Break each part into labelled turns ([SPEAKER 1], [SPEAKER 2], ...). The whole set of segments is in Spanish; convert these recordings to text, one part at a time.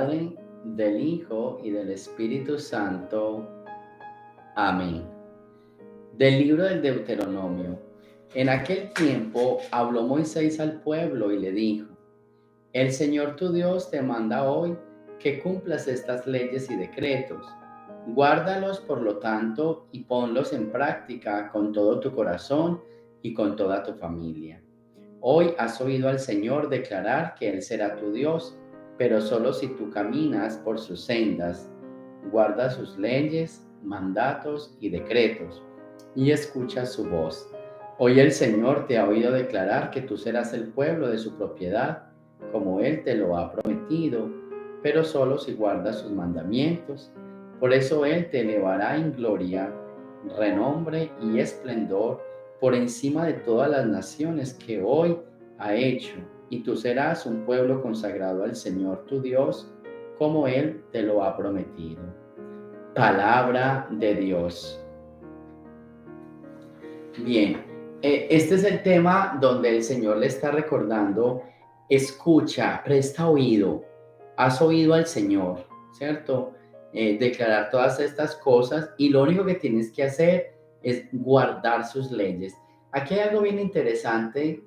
[SPEAKER 1] Padre, del Hijo y del Espíritu Santo. Amén. Del libro del Deuteronomio. En aquel tiempo habló Moisés al pueblo y le dijo: El Señor tu Dios te manda hoy que cumplas estas leyes y decretos. Guárdalos, por lo tanto, y ponlos en práctica con todo tu corazón y con toda tu familia. Hoy has oído al Señor declarar que Él será tu Dios, pero solo si tú caminas por sus sendas, guardas sus leyes, mandatos y decretos, y escuchas su voz. Hoy el Señor te ha oído declarar que tú serás el pueblo de su propiedad, como Él te lo ha prometido, pero solo si guardas sus mandamientos. Por eso Él te elevará en gloria, renombre y esplendor por encima de todas las naciones que hoy ha hecho, y tú serás un pueblo consagrado al Señor tu Dios, como Él te lo ha prometido. Palabra de Dios. Bien, este es el tema donde el Señor le está recordando: escucha, presta oído, has oído al Señor, ¿cierto? Declarar todas estas cosas, y lo único que tienes que hacer es guardar sus leyes. Aquí hay algo bien interesante: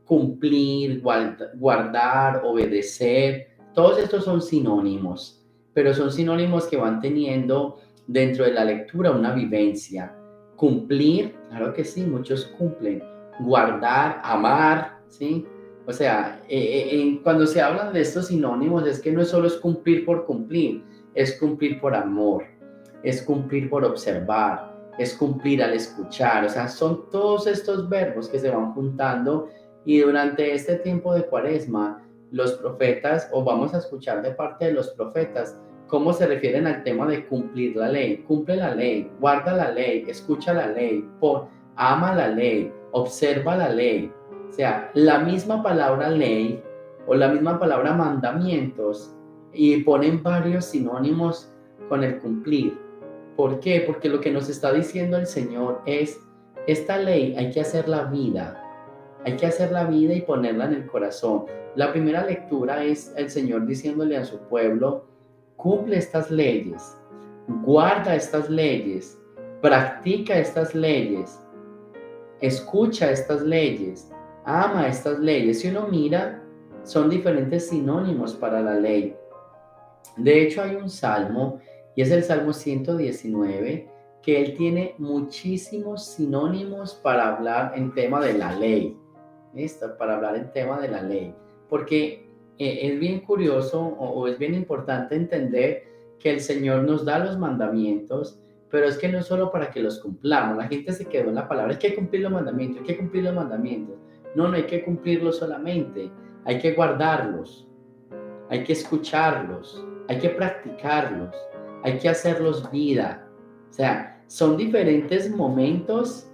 [SPEAKER 1] cumplir, guardar, obedecer. Todos estos son sinónimos, pero son sinónimos que van teniendo dentro de la lectura una vivencia. Cumplir, claro que sí, muchos cumplen. Guardar, amar, ¿sí? O sea, cuando se hablan de estos sinónimos, es que no solo es cumplir por cumplir, es cumplir por amor, es cumplir por observar, es cumplir al escuchar. O sea, son todos estos verbos que se van juntando, y durante este tiempo de Cuaresma, los profetas, o vamos a escuchar de parte de los profetas, cómo se refieren al tema de cumplir la ley. Cumple la ley, guarda la ley, escucha la ley, ama la ley, observa la ley. O sea, la misma palabra ley o la misma palabra mandamientos, y ponen varios sinónimos con el cumplir. ¿Por qué? Porque lo que nos está diciendo el Señor es: esta ley hay que hacerla vida. Hay que hacer la vida y ponerla en el corazón. La primera lectura es el Señor diciéndole a su pueblo: cumple estas leyes, guarda estas leyes, practica estas leyes, escucha estas leyes, ama estas leyes. Si uno mira, son diferentes sinónimos para la ley. De hecho, hay un salmo, y es el Salmo 119, que él tiene muchísimos sinónimos para hablar en tema de la ley. ¿Listo? Para hablar en tema de la ley. Porque es bien curioso, o es bien importante entender que el Señor nos da los mandamientos, pero es que no es solo para que los cumplamos. La gente se quedó en la palabra: hay que cumplir los mandamientos, hay que cumplir los mandamientos. No, no hay que cumplirlos solamente, hay que guardarlos, hay que escucharlos, hay que practicarlos, hay que hacerlos vida. O sea, son diferentes momentos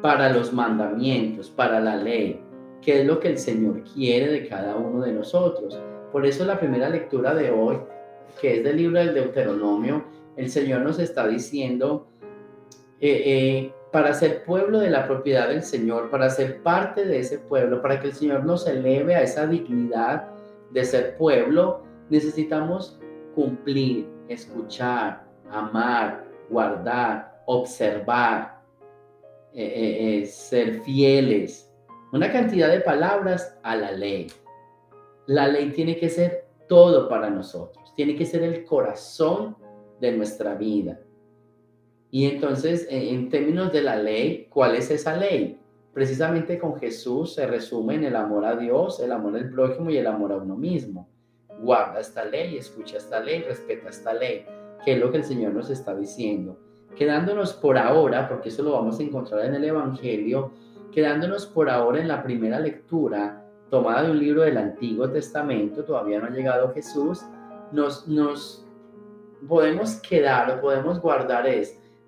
[SPEAKER 1] para los mandamientos, para la ley, que es lo que el Señor quiere de cada uno de nosotros. Por eso la primera lectura de hoy, que es del libro del Deuteronomio, el Señor nos está diciendo: para ser pueblo de la propiedad del Señor, para ser parte de ese pueblo, para que el Señor nos eleve a esa dignidad de ser pueblo, necesitamos cumplir, escuchar, amar, guardar, observar, ser fieles. Una cantidad de palabras a la ley. La ley tiene que ser todo para nosotros, tiene que ser el corazón de nuestra vida. Y entonces, en términos de la ley, ¿cuál es esa ley? Precisamente con Jesús se resume en el amor a Dios, el amor al prójimo y el amor a uno mismo. Guarda esta ley, escucha esta ley, respeta esta ley, que es lo que el Señor nos está diciendo. Quedándonos por ahora, porque eso lo vamos a encontrar en el Evangelio, quedándonos por ahora en la primera lectura, tomada de un libro del Antiguo Testamento, todavía no ha llegado Jesús, nos podemos quedar o podemos guardar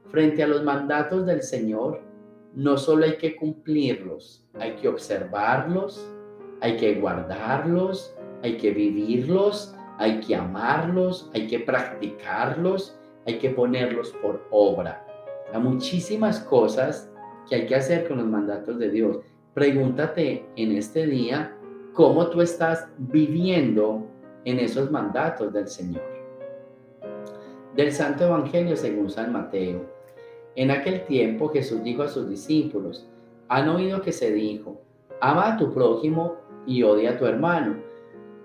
[SPEAKER 1] frente a los mandatos del Señor. No solo hay que cumplirlos, hay que observarlos, hay que guardarlos, hay que vivirlos, hay que amarlos, hay que practicarlos, hay que ponerlos por obra. Hay muchísimas cosas que hay que hacer con los mandatos de Dios. Pregúntate en este día cómo tú estás viviendo en esos mandatos del Señor. Del Santo Evangelio según San Mateo. En aquel tiempo Jesús dijo a sus discípulos: han oído que se dijo, ama a tu prójimo y odia a tu hermano.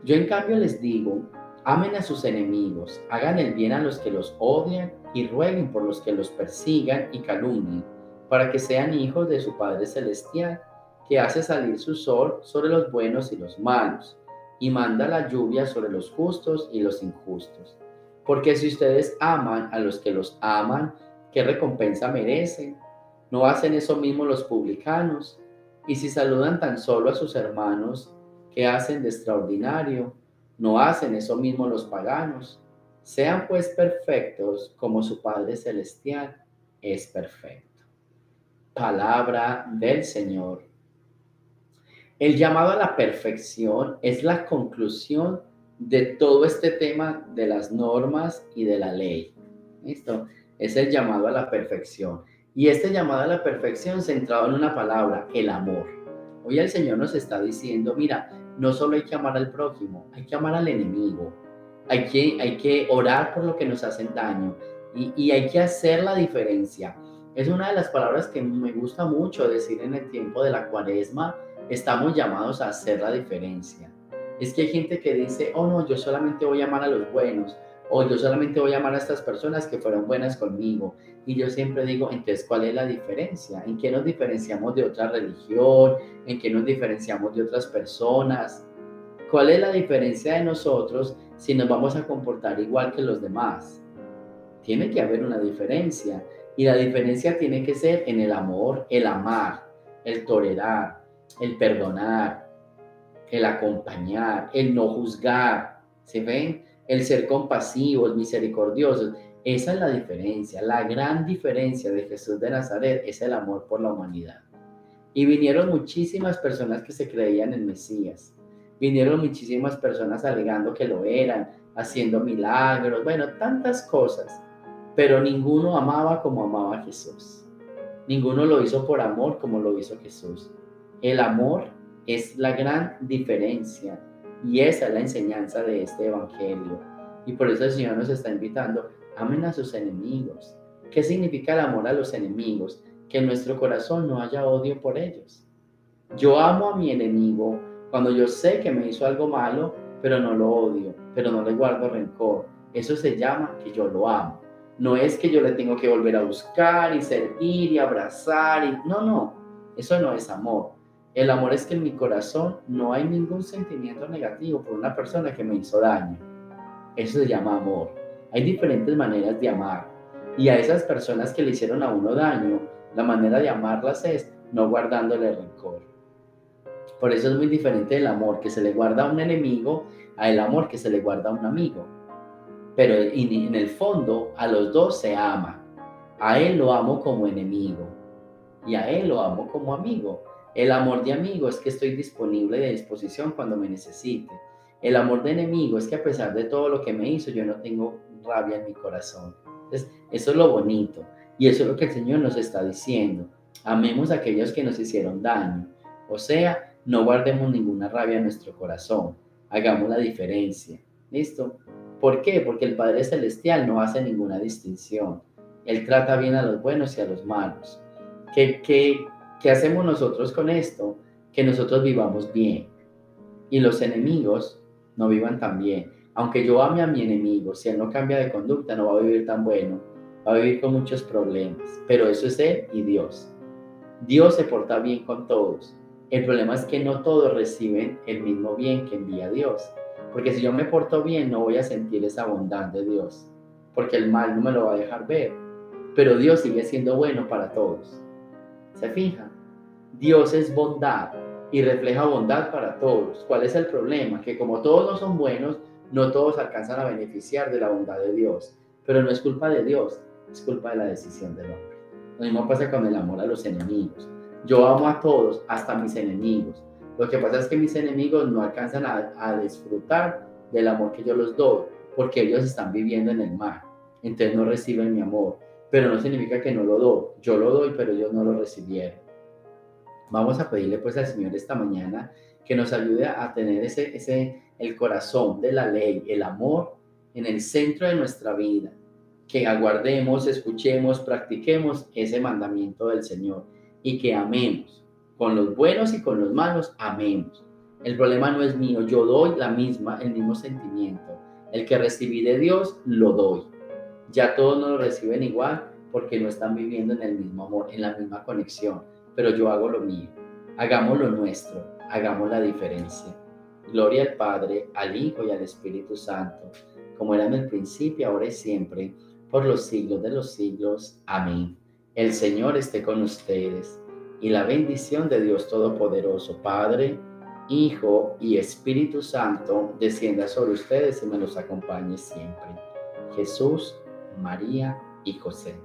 [SPEAKER 1] Yo en cambio les digo, amen a sus enemigos, hagan el bien a los que los odian y rueguen por los que los persigan y calumnien, para que sean hijos de su Padre Celestial, que hace salir su sol sobre los buenos y los malos, y manda la lluvia sobre los justos y los injustos. Porque si ustedes aman a los que los aman, ¿qué recompensa merecen? ¿No hacen eso mismo los publicanos? Y si saludan tan solo a sus hermanos, ¿qué hacen de extraordinario? ¿No hacen eso mismo los paganos? Sean pues perfectos como su Padre Celestial es perfecto. Palabra del Señor. El llamado a la perfección es la conclusión de todo este tema de las normas y de la ley. ¿Listo? Es el llamado a la perfección. Y este llamado a la perfección centrado en una palabra, el amor. Hoy el Señor nos está diciendo, mira, no solo hay que amar al prójimo, hay que amar al enemigo. Hay que orar por lo que nos hacen daño y hay que hacer la diferencia. Es una de las palabras que me gusta mucho decir en el tiempo de la Cuaresma. Estamos llamados a hacer la diferencia. Es que hay gente que dice, oh no, yo solamente voy a amar a los buenos, o yo solamente voy a amar a estas personas que fueron buenas conmigo. Y yo siempre digo, entonces, ¿cuál es la diferencia? ¿En qué nos diferenciamos de otra religión? ¿En qué nos diferenciamos de otras personas? ¿Cuál es la diferencia de nosotros si nos vamos a comportar igual que los demás? Tiene que haber una diferencia. Y la diferencia tiene que ser en el amor, el amar, el tolerar, el perdonar, el acompañar, el no juzgar, ¿se ven? El ser compasivos, misericordiosos. Esa es la diferencia. La gran diferencia de Jesús de Nazaret es el amor por la humanidad. Y vinieron muchísimas personas que se creían en Mesías. Vinieron muchísimas personas alegando que lo eran, haciendo milagros, bueno, tantas cosas. Pero ninguno amaba como amaba Jesús. Ninguno lo hizo por amor como lo hizo Jesús. El amor es la gran diferencia y esa es la enseñanza de este evangelio. Y por eso el Señor nos está invitando, amen a sus enemigos. ¿Qué significa el amor a los enemigos? Que en nuestro corazón no haya odio por ellos. Yo amo a mi enemigo cuando yo sé que me hizo algo malo, pero no lo odio, pero no le guardo rencor. Eso se llama que yo lo amo. No es que yo le tengo que volver a buscar y servir y abrazar. No, eso no es amor. El amor es que en mi corazón no hay ningún sentimiento negativo por una persona que me hizo daño. Eso se llama amor. Hay diferentes maneras de amar. Y a esas personas que le hicieron a uno daño, la manera de amarlas es no guardándole rencor. Por eso es muy diferente el amor que se le guarda a un enemigo a el amor que se le guarda a un amigo. Pero en el fondo a los dos se ama. A él lo amo como enemigo y a él lo amo como amigo. El amor de amigo es que estoy disponible y de disposición cuando me necesite. El amor de enemigo es que a pesar de todo lo que me hizo, yo no tengo rabia en mi corazón. Entonces, eso es lo bonito y eso es lo que el Señor nos está diciendo. Amemos a aquellos que nos hicieron daño. O sea, no guardemos ninguna rabia en nuestro corazón. Hagamos la diferencia. ¿Listo? ¿Por qué? Porque el Padre Celestial no hace ninguna distinción. Él trata bien a los buenos y a los malos. ¿Qué hacemos nosotros con esto? Que nosotros vivamos bien y los enemigos no vivan tan bien. Aunque yo ame a mi enemigo, si él no cambia de conducta, no va a vivir tan bueno, va a vivir con muchos problemas. Pero eso es él y Dios. Dios se porta bien con todos. El problema es que no todos reciben el mismo bien que envía Dios. Porque si yo me porto bien, no voy a sentir esa bondad de Dios. Porque el mal no me lo va a dejar ver. Pero Dios sigue siendo bueno para todos. ¿Se fijan? Dios es bondad y refleja bondad para todos. ¿Cuál es el problema? Que como todos no son buenos, no todos alcanzan a beneficiar de la bondad de Dios. Pero no es culpa de Dios, es culpa de la decisión del hombre. Lo mismo pasa con el amor a los enemigos. Yo amo a todos, hasta a mis enemigos. Lo que pasa es que mis enemigos no alcanzan a disfrutar del amor que yo les doy, porque ellos están viviendo en el mal. Entonces no reciben mi amor. Pero no significa que no lo doy. Yo lo doy, pero ellos no lo recibieron. Vamos a pedirle pues al Señor esta mañana que nos ayude a tener el corazón de la ley, el amor en el centro de nuestra vida, que aguardemos, escuchemos, practiquemos ese mandamiento del Señor y que amemos con los buenos y con los malos, amemos. El problema no es mío, yo doy el mismo sentimiento. El que recibí de Dios, lo doy. Ya todos no lo reciben igual porque no están viviendo en el mismo amor, en la misma conexión, pero yo hago lo mío. Hagamos lo nuestro, hagamos la diferencia. Gloria al Padre, al Hijo y al Espíritu Santo, como era en el principio, ahora y siempre, por los siglos de los siglos. Amén. El Señor esté con ustedes y la bendición de Dios Todopoderoso, Padre, Hijo y Espíritu Santo, descienda sobre ustedes y me los acompañe siempre. Jesús, María y José.